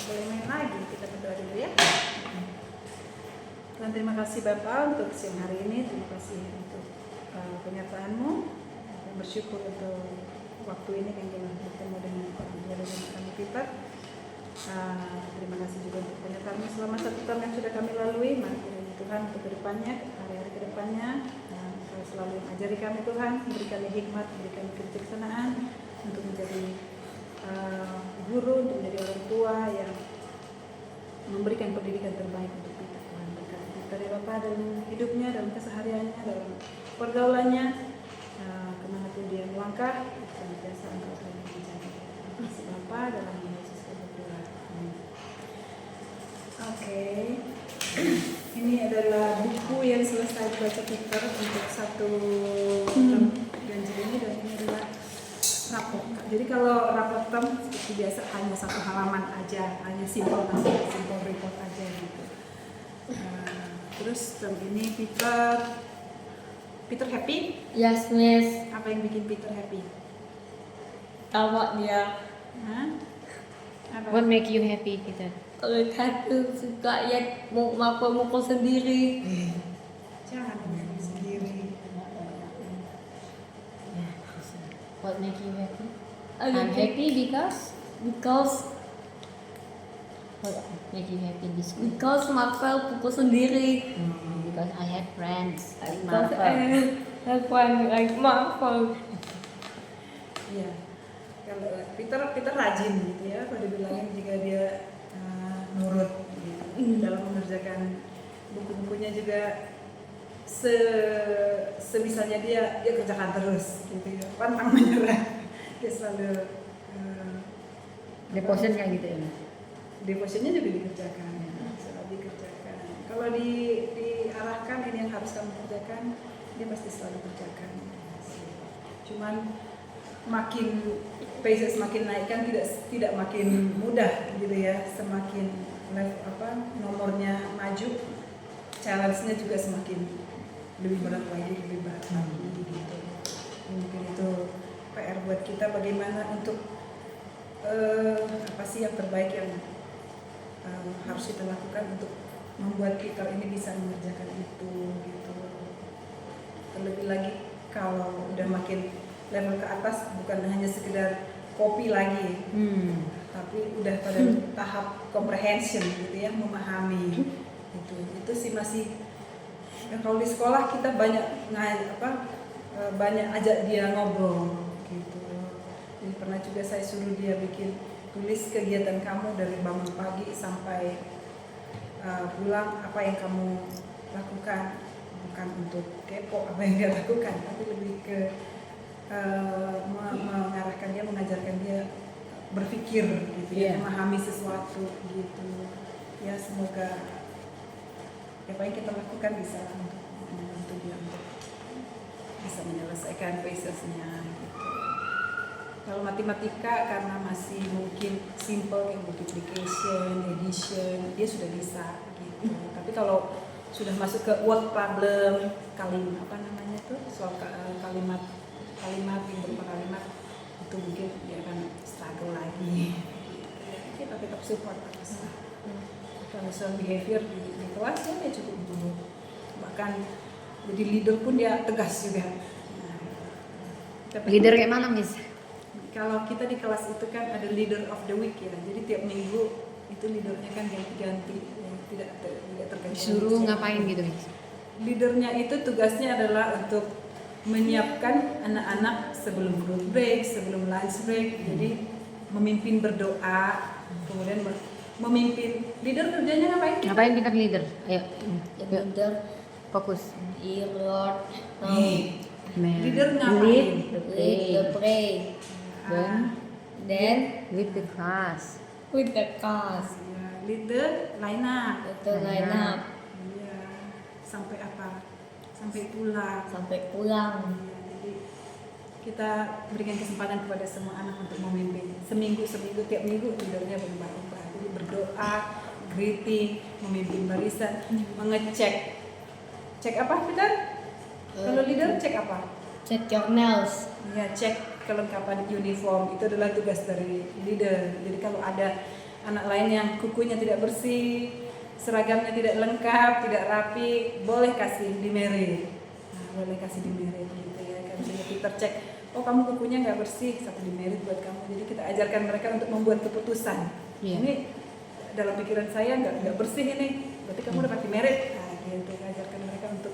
boleh main lagi. Kita berdoa dulu ya. Tuhan, terima kasih Bapak untuk siang hari ini. Terima kasih untuk penyertaan-Mu. Bersyukur untuk waktu ini yang kita bertemu dengan kami Peter. Terima kasih juga untuk penyertaan-Mu selama 1 tahun yang sudah kami lalui. Mari kiranya Tuhan untuk kedepannya, hari-hari kedepannya, Kau selalu mengajari kami Tuhan, beri kami hikmat, beri kami kebijaksanaan untuk menjadi guru, untuk menjadi orang tua yang memberikan pendidikan terbaik untuk kita. Tuhan berkati kita ya Bapak dalam hidupnya, dalam kesehariannya, dalam pergaulannya, kemanapun dia melangkah, senantiasa Engkau selalu menjaga. Terima kasih Bapak, dalam nama Yesus kami berdoa. Oke. Ini adalah buku yang selesai dibaca Peter untuk 1 ganjil ini, dan ini adalah raport. Jadi kalau raport term seperti biasa hanya 1 halaman aja, hanya simple report aja gitu. Terus term ini Peter happy? Yes, Miss. Apa yang bikin Peter happy? Tawa dia. Apa? What make you happy, Peter? Kalau Tante suka ya mau mukul sendiri. Jangan sendiri. What make you happy? I'm happy because what make you happy this week? because Marvel pukul sendiri. Because I have friends like Because Marvel. have one like Marvel. Iya. Kalau Peter rajin gitu ya, kalau dibilangin jika dia nurut gitu. Dalam mengerjakan buku-bukunya juga sebisanya dia kerjakan terus gitu ya, pantang menyerah. Dia selalu Devotionnya gitu ya. devotionnya juga dikerjakan, selalu dikerjakan. Kalau diarahkan ini yang harus kamu kerjakan, dia pasti selalu kerjakan. Cuman makin pace semakin naik kan tidak makin mudah gitu ya, semakin nomornya maju, challenge-nya juga semakin lebih berat lagi gitu. Mungkin itu PR buat kita, bagaimana untuk apa sih yang terbaik yang harus kita lakukan untuk membuat Peter ini bisa mengerjakan itu gitu. Terlebih lagi kalau udah makin level ke atas, bukan hanya sekedar copy lagi, tapi udah pada tahap comprehension gitu ya, memahami itu sih masih. Kalau di sekolah kita banyak banyak ajak dia ngobrol gitu. Jadi pernah juga saya suruh dia tulis kegiatan kamu dari bangun pagi sampai pulang, apa yang kamu lakukan, bukan untuk kepo apa yang dia lakukan, tapi lebih ke mengarahkan dia, mengajarkan dia berpikir gitu ya, memahami sesuatu gitu ya. Semoga apa yang kita lakukan bisa membantu dia untuk bisa menyelesaikan quiznya gitu. Kalau matematika karena masih mungkin simple kayak multiplication, addition, dia sudah bisa gitu. Tapi kalau sudah masuk ke word problem, soal kalimat yang berupa kalimat, itu mungkin dia akan struggle lagi. Kita tetap support terus. Kalau soal behavior di kelas ya cukup dulu. Bahkan jadi leader pun dia tegas juga. Leader kayak mana, Miss? Kalau kita di kelas itu kan ada leader of the week ya. Jadi tiap minggu itu leadernya kan ganti-ganti, tidak tergantung. Disuruh ngapain gitu, Miss? Leadernya itu tugasnya adalah untuk menyiapkan anak-anak sebelum group break, sebelum lunch break. Jadi memimpin berdoa, kemudian memimpin. Leader kerjanya ngapain? Ngapain Peter leader? Ayo. Leader, Fokus. Lord, Leader ngapain? lead the pray, then Lead the class. with the class, Lead the line up. the line up Iya. Sampai apa? Sampai pulang. sampai pulang. Jadi kita berikan kesempatan kepada semua anak untuk memimpin. Seminggu tiap minggu leadernya berubah-ubah. Jadi berdoa, greeting, memimpin barisan, mengecek. Cek apa Peter? Kalau leader cek apa? Check your nails. Ya, cek kelengkapan uniform. Itu adalah tugas dari leader. Jadi kalau ada anak lain yang kukunya tidak bersih, seragamnya tidak lengkap, tidak rapi, boleh kasih demerit. Nah, boleh kasih demerit gitu ya. Kalau misalnya Peter cek, oh kamu kukunya nggak bersih, 1 demerit buat kamu. Jadi kita ajarkan mereka untuk membuat keputusan. Iya. Ini dalam pikiran saya nggak bersih ini, berarti kamu dapat demerit. Nah, gitu ajarkan mereka untuk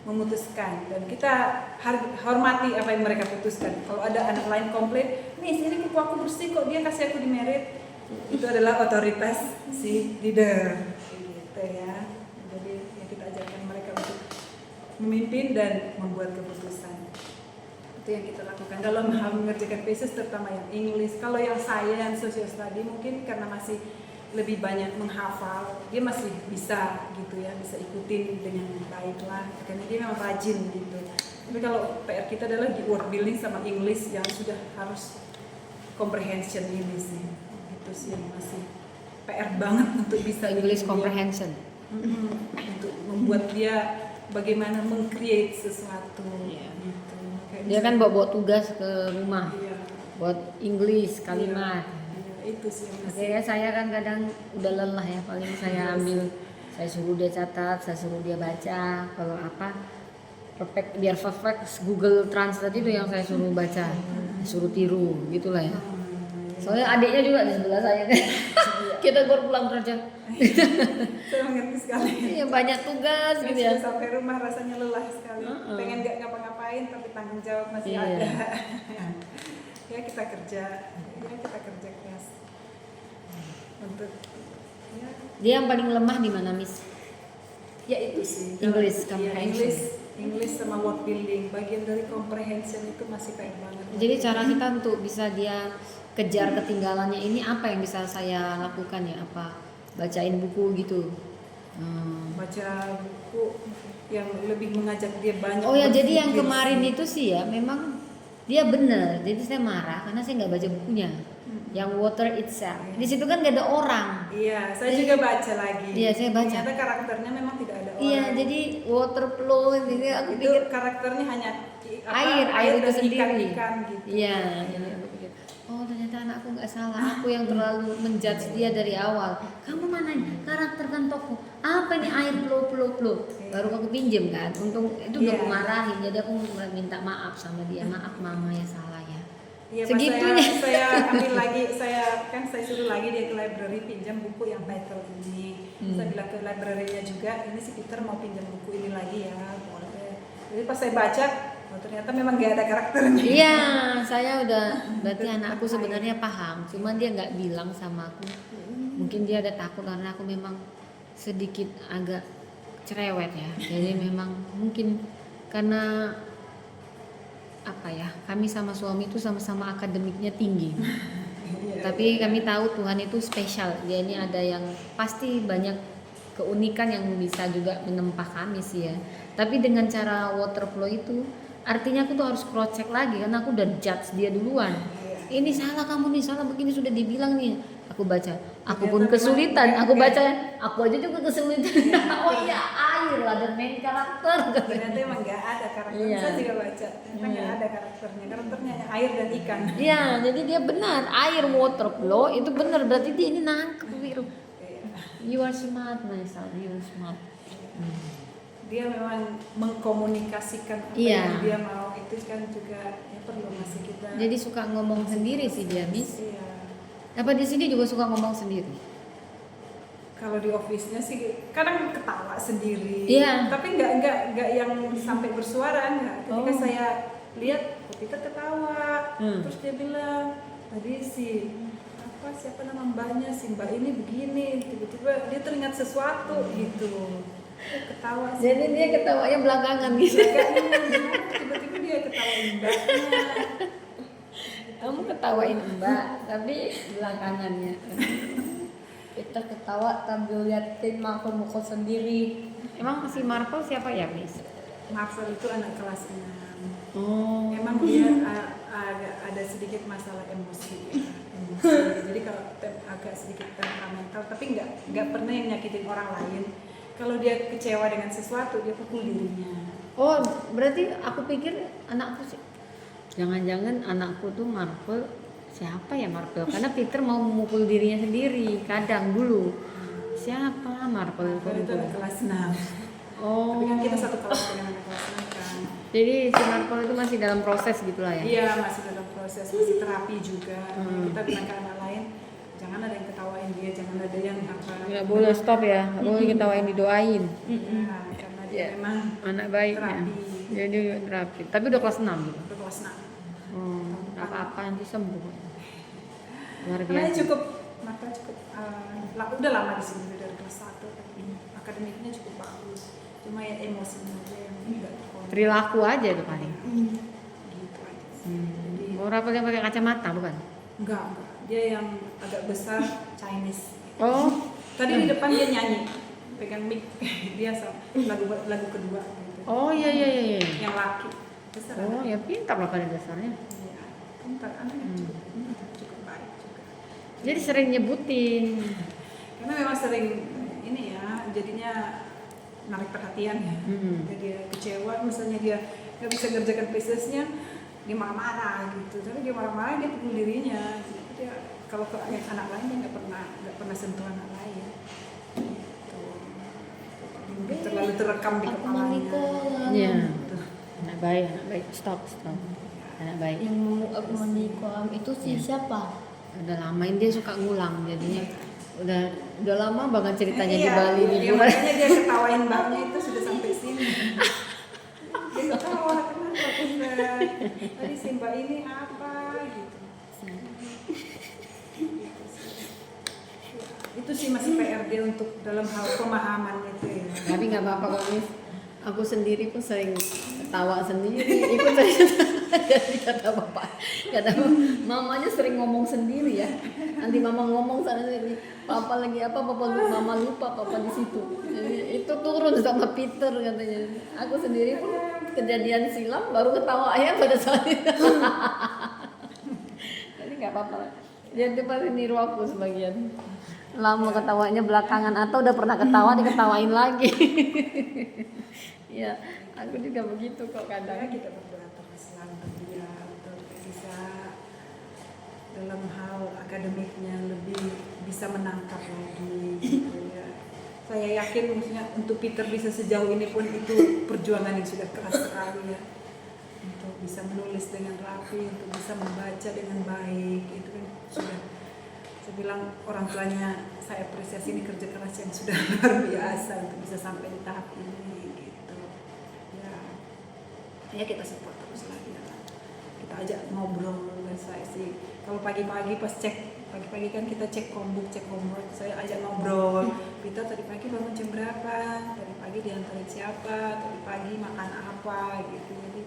memutuskan, dan kita hormati apa yang mereka putuskan. Kalau ada anak lain komplain, nih ini kuku aku bersih kok, dia kasih aku demerit, itu adalah otoritas si leader gitu ya. Jadi ya kita ajarkan mereka untuk memimpin dan membuat keputusan. Itu yang kita lakukan dalam hal mengerjakan thesis, terutama yang English. Kalau yang science, social study mungkin karena masih lebih banyak menghafal, dia masih bisa gitu ya, bisa ikutin dengan baik lah, karena dia memang rajin gitu. Tapi kalau PR kita adalah di word building sama English yang sudah harus comprehension ini sih, itu sih yang masih PR banget untuk bisa English bikin comprehension. untuk membuat dia bagaimana meng-create sesuatu gitu. Kayak Dia kan bawa tugas ke rumah, iya, buat English kalimat. iya, itu sih yang masih Oke, saya kan kadang udah lelah ya, paling saya ambil, saya suruh dia catat, saya suruh dia baca, kalau apa perfect, biar perfect Google Translate itu yang saya suruh baca, suruh tiru gitulah ya. Soalnya adiknya juga di sebelah saya kan, kita baru pulang kerja, saya mengerti sekali. iya banyak tugas gitu ya. Sudah sampai rumah rasanya lelah sekali. Pengen nggak ngapa-ngapain tapi tanggung jawab masih Iya. ada. Ya kita kerja keras untuk ya, Dia yang paling lemah di mana, Miss? ya itu sih. English Iya, comprehension. English sama word building, bagian dari comprehension itu masih PR banget. Jadi cara kita untuk bisa dia kejar ketinggalannya ini apa yang bisa saya lakukan ya? Apa bacain buku gitu? Baca buku yang lebih mengajak dia banyak. Oh ya, jadi yang berpikir kemarin sih. itu sih ya memang dia benar. Jadi saya marah karena saya nggak baca bukunya. Yang Water Itself. Di situ kan nggak ada orang. Iya, saya Jadi- juga baca lagi. Iya, saya baca. Ternyata karakternya memang tidak ada orang. Iya, jadi water flow ini aku itu pikir karakternya hanya air itu dan sendiri. ikan gitu. Iya, jadi aku pikir, oh ternyata anakku nggak salah, aku yang terlalu menjudge dia dari awal. Kamu mana karakter kan tokoh? Apa ini air flow? Baru aku pinjem kan, untung itu udah Iya. aku marahin, jadi aku minta maaf sama dia, maaf mama ya salah ya. Iya, pas Segitunya. saya ambil lagi, saya suruh lagi dia ke library pinjam buku yang title ini. Saya bilang ke library-nya juga, ini si Peter mau pinjam buku ini lagi ya, boleh. Jadi pas saya baca, oh, ternyata memang gak ada karakternya. Iya, saya udah berarti anakku sebenarnya paham, cuman dia nggak bilang sama aku. Mungkin dia ada takut karena aku memang sedikit agak cerewet ya. Jadi memang mungkin karena apa ya, kami sama suami itu sama-sama akademiknya tinggi. Tapi kami tahu Tuhan itu spesial. Dia ini ada yang pasti banyak keunikan yang bisa juga menempa kami sih ya. Tapi dengan cara water flow itu artinya aku tuh harus cross check lagi karena aku udah judge dia duluan. Ini salah kamu nih, salah begini sudah dibilang nih. Aku baca, aku pun kesulitan. Aku baca, aku aja juga kesulitan. Oh iya, air lah dan main karakter. Ternyata emang gak ada karakternya. Iya. Saya juga baca, ternyata gak ada karakternya. Karakternya hanya air dan ikan. Iya, jadi dia benar. Air water flow itu benar. Berarti dia ini nangkep Wiru. Iya. You are smart, my son. You are smart. Dia memang mengkomunikasikan apa Iya. yang dia mau, itu kan juga ya perlu masih kita. Jadi suka ngomong sendiri sih dia, Miss. Iya. Apa di sini juga suka ngomong sendiri? Kalau di office-nya sih kadang ketawa sendiri. Iya. Tapi nggak yang sampai bersuara nggak. Ketika Oh. saya lihat, oh, kita ketawa. Hmm. Terus dia bilang, tadi siapa nama mbaknya, si mbak ini begini. Tiba-tiba dia teringat sesuatu gitu. Ketawa. Jadi dia ketawanya belakangan gitu. Tiba-tiba dia ketawain mbaknya. Kamu ketawain Mbak, tapi belakangannya. Kita ketawa sambil liatin Marvel mukul sendiri. Emang si Marvel siapa ya, Miss? Marvel itu anak kelas 6. Oh. Memang dia ada sedikit masalah emosi. Jadi kalau agak sedikit temperamental, tapi nggak pernah yang nyakitin orang lain. Kalau dia kecewa dengan sesuatu, dia pukul dirinya. Oh, berarti aku pikir anakku sih. Jangan-jangan anakku tuh Marvel siapa ya Marvel, karena Peter mau memukul dirinya sendiri kadang dulu. Siapa Marvel itu? Kalau itu anak kelas 6. Oh, Tapi kan kita satu kelas dengan anak kelas 6 kan. jadi si Marvel itu masih dalam proses gitulah ya. Iya, masih dalam proses, masih terapi juga. Kita bilang ke anak lain, jangan ada yang ketawain dia, jangan ada yang apa. Nggak boleh stop ya, nggak boleh ketawain, didoain. Ya, karena dia memang Anak baiknya. terapi. Jadi terapi. Tapi udah kelas 6 gitu. Udah kelas 6. Apa-apa nanti sembuh. Luar Karena biasa. cukup, maka cukup, udah lama di sini dari kelas 1, tapi akademiknya cukup bagus. Cuma ya emosinya aja yang enggak terkontrol. Perilaku aja tuh paling. Gitu aja sih. Jadi Oh, Rafael yang pakai kacamata bukan? enggak. Dia yang agak besar Chinese. Oh, Tadi di depan dia nyanyi, pegang mic, dia lagu kedua gitu. oh iya. Yang laki besar. Oh, anaknya. ya pintar lah pada dasarnya. Iya, pintar anaknya cukup baik juga. Jadi sering nyebutin. Karena memang sering ini ya, jadinya narik perhatian ya. Jadi dia kecewa, misalnya dia nggak bisa ngerjakan bisnisnya, dia marah-marah gitu. Tapi dia marah-marah dia pukul dirinya. Jadi dia kalau ke anak lain dia nggak pernah sentuh anak lain. Gitu. Terlalu terekam di Aku kepalanya. menikah. Iya. Gitu. Anak baik. Stop. Anak baik. Yang mau aku menikah itu sih siapa? Udah lamain dia suka ngulang jadinya. Udah lama banget ceritanya di Iya, Bali iya, liburan. makanya dia ketawain mbaknya itu sudah sampai sini. Dia ketawa, kenapa Ustaz? Tadi si mbak ini apa gitu. Itu sih masih PR dia untuk dalam hal pemahaman itu ya. Tapi nggak apa-apa kok, Miss. Aku sendiri pun sering ketawa sendiri. Ikut saya jadi kata bapak, mamanya sering ngomong sendiri ya. Nanti mama ngomong sana sini, papa lagi apa, mama lupa papa di situ. Jadi itu turun sama Peter katanya. Aku sendiri pun kejadian silam baru ketawa ayah pada saat itu. Jadi nggak apa-apa. Dia tuh pasti niru aku sebagian. Lama ketawanya belakangan atau udah pernah ketawa diketawain lagi. Ya, aku juga begitu kok Kadang kadang. kita berdoa terus selalu dia untuk bisa dalam hal akademiknya lebih bisa menangkap lagi gitu ya. Saya yakin maksudnya untuk Peter bisa sejauh ini pun itu perjuangan yang sudah keras sekali ya. Untuk bisa menulis dengan rapi, untuk bisa membaca dengan baik, itu kan sudah, saya bilang orang tuanya saya apresiasi ini kerja keras yang sudah luar biasa untuk bisa sampai di tahap ini gitu. Ya kita support terus lah ya. Kita ajak ngobrol dan saya sih kalau pagi-pagi pas pagi-pagi kan kita cek homework, saya ajak ngobrol. Kita tadi pagi bangun jam berapa? Tadi pagi diantarin siapa? Tadi pagi makan apa gitu. Jadi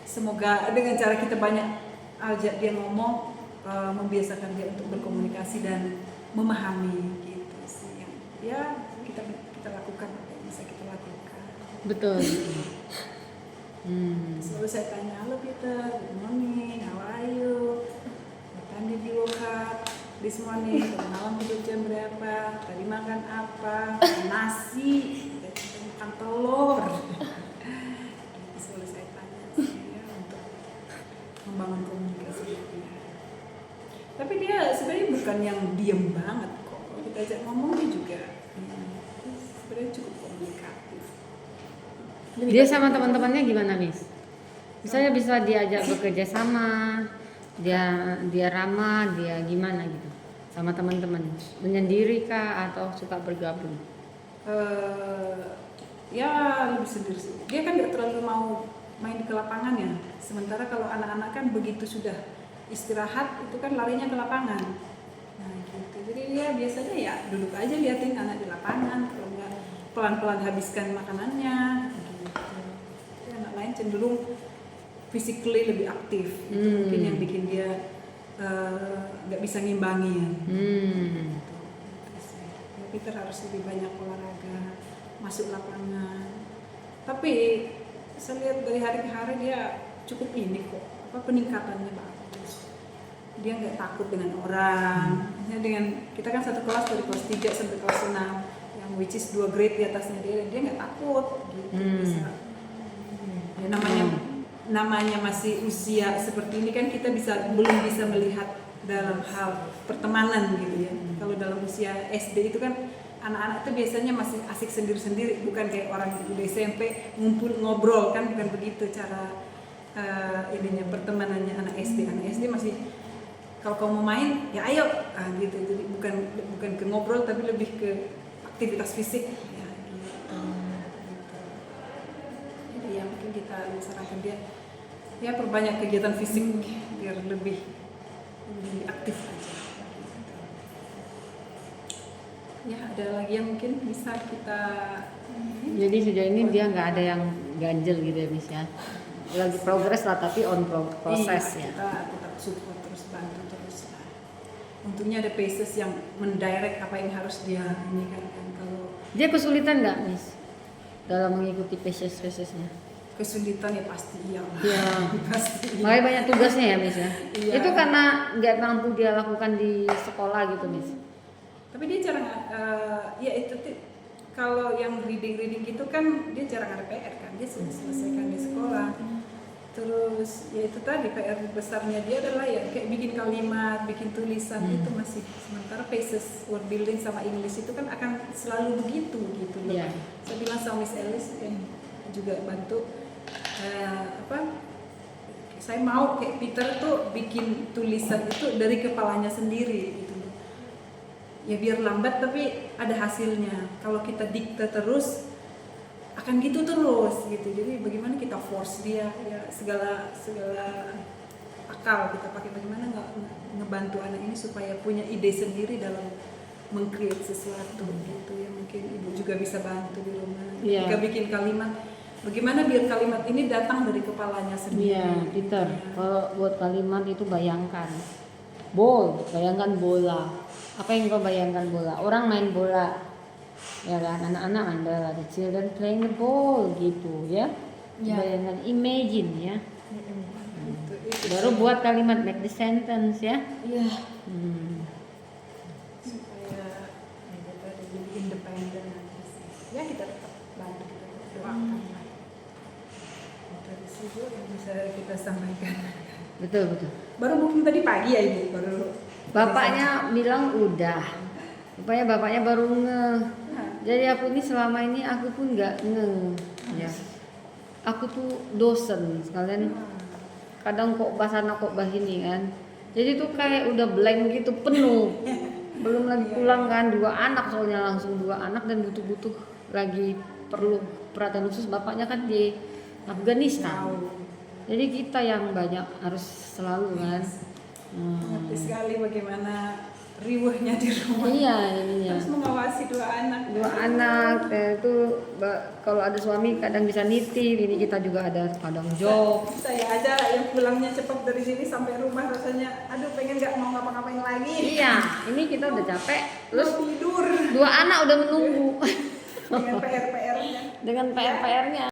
semoga dengan cara kita banyak ajak dia ngomong, membiasakan dia untuk berkomunikasi dan memahami gitu sih yang ya kita lakukan apa yang bisa kita lakukan. Betul. Selalu saya tanya, halo Peter, good morning, how are you? What time did you woke up this morning? Tadi malam tidur jam berapa? Tadi makan apa? Nasi, tadi makan telur. Jadi selalu saya tanya sih ya, untuk membangun komunikasi dia. Tapi dia sebenarnya bukan yang diem banget kok. Kalau kita ajak ngomong dia juga sebenarnya cukup komunikatif. Dia sama teman-temannya gimana, Miss? Misalnya bisa diajak bekerja sama, dia ramah, dia gimana gitu sama teman-teman? Menyendiri kah atau suka bergabung? Ya lebih sendiri sih. Dia kan nggak terlalu mau main ke lapangan ya. Sementara kalau anak-anak kan begitu sudah istirahat itu kan larinya ke lapangan. Nah gitu. Jadi dia biasanya ya duduk aja liatin anak di lapangan. Kalau nggak pelan-pelan habiskan makanannya. Gitu. Jadi anak lain cenderung physically lebih aktif. Itu mungkin yang bikin dia nggak bisa ngimbangin. Gitu. Ya, Peter harus lebih banyak olahraga, masuk lapangan. Tapi saya lihat dari hari ke hari dia cukup ini kok, peningkatannya bagus. Dia nggak takut dengan orang. Dengan kita kan satu kelas dari kelas 3 sampai kelas 6, yang which is 2 grade di atasnya dia nggak takut gitu. Bisa. Ya namanya namanya masih usia seperti ini kan kita belum bisa melihat dalam hal pertemanan gitu ya. Kalau dalam usia SD itu kan anak-anak itu biasanya masih asik sendiri-sendiri, bukan kayak orang udah SMP ngumpul ngobrol kan, bukan begitu cara ininya pertemanannya anak SD. Anak SD masih kalau kamu mau main ya ayo gitu. Jadi bukan ke ngobrol tapi lebih ke aktivitas fisik ya gitu. Jadi ya mungkin kita sarankan dia ya perbanyak kegiatan fisik biar lebih aktif aja. Ya ada lagi yang mungkin bisa kita Jadi sejauh ini dia nggak ada yang ganjel gitu ya Miss ya. Lagi progres lah tapi proses ya. Kita tetap support terus, bantu terus lah. Untungnya ada paces yang mendirect apa yang harus dia ini kan. Kalau Dia kesulitan nggak Miss dalam mengikuti paces-pacesnya? kesulitan ya pasti iya. Iya. Pasti. Makanya banyak tugasnya ya Miss ya. Iya. Itu karena nggak mampu dia lakukan di sekolah gitu Miss. Tapi dia jarang ya itu kalau yang reading gitu kan dia jarang ada PR kan, dia sudah selesaikan di sekolah. Terus ya itu tadi PR besarnya dia adalah ya kayak bikin kalimat, bikin tulisan itu masih, sementara paces word building sama English itu kan akan selalu begitu gitu loh. Iya. Saya bilang sama Miss Alice yang juga bantu saya mau kayak Peter tuh bikin tulisan itu dari kepalanya sendiri gitu loh. Ya biar lambat tapi ada hasilnya. Kalau kita dikte terus akan gitu terus gitu. Jadi bagaimana kita force dia ya segala akal kita pakai, bagaimana ngebantu anak ini supaya punya ide sendiri dalam meng-create sesuatu gitu ya. Mungkin ibu juga bisa bantu di rumah. Iya. Jika bikin kalimat, bagaimana biar kalimat ini datang dari kepalanya sendiri. Iya, Peter. Ya. Kalau buat kalimat itu bayangkan bayangkan bola. Apa yang kau bayangkan bola? Orang main bola, ya kan? Anak-anak main bola, the children playing the ball gitu ya. Ya. Bayangkan, imagine ya. Itu Baru buat kalimat, make the sentence ya. Iya. supaya kita jadi independen aja sih. Ya kita tetap bantu, kita tetap doakan lah. Dari situ yang bisa kita sampaikan. Betul. Baru booking tadi pagi ya ibu, baru. Bapaknya bilang udah. Rupanya bapaknya baru ngeh. Jadi aku ini selama ini aku pun nggak ngeh. Ya. Aku tuh dosen sekalian. Kadang kok sana kok ini kan. Jadi tuh kayak udah blank gitu, penuh. Belum lagi pulang kan, 2 anak soalnya, langsung 2 anak dan butuh lagi perlu perhatian khusus. Bapaknya kan di Afghanistan. Jadi kita yang banyak harus selalu kan. Ngerti sekali bagaimana riuhnya di rumah. Iya, ininya. Harus mengawasi 2 anak. 2 anak, itu kalau ada suami kadang bisa nitip. Ini kita juga ada kadang job. Saya aja yang pulangnya cepat dari sini sampai rumah rasanya, aduh pengen nggak mau ngapa-ngapain lagi. Iya, ini kita udah capek. Terus Mau tidur 2 anak udah menunggu dengan PR-PR-nya. dengan PR-nya.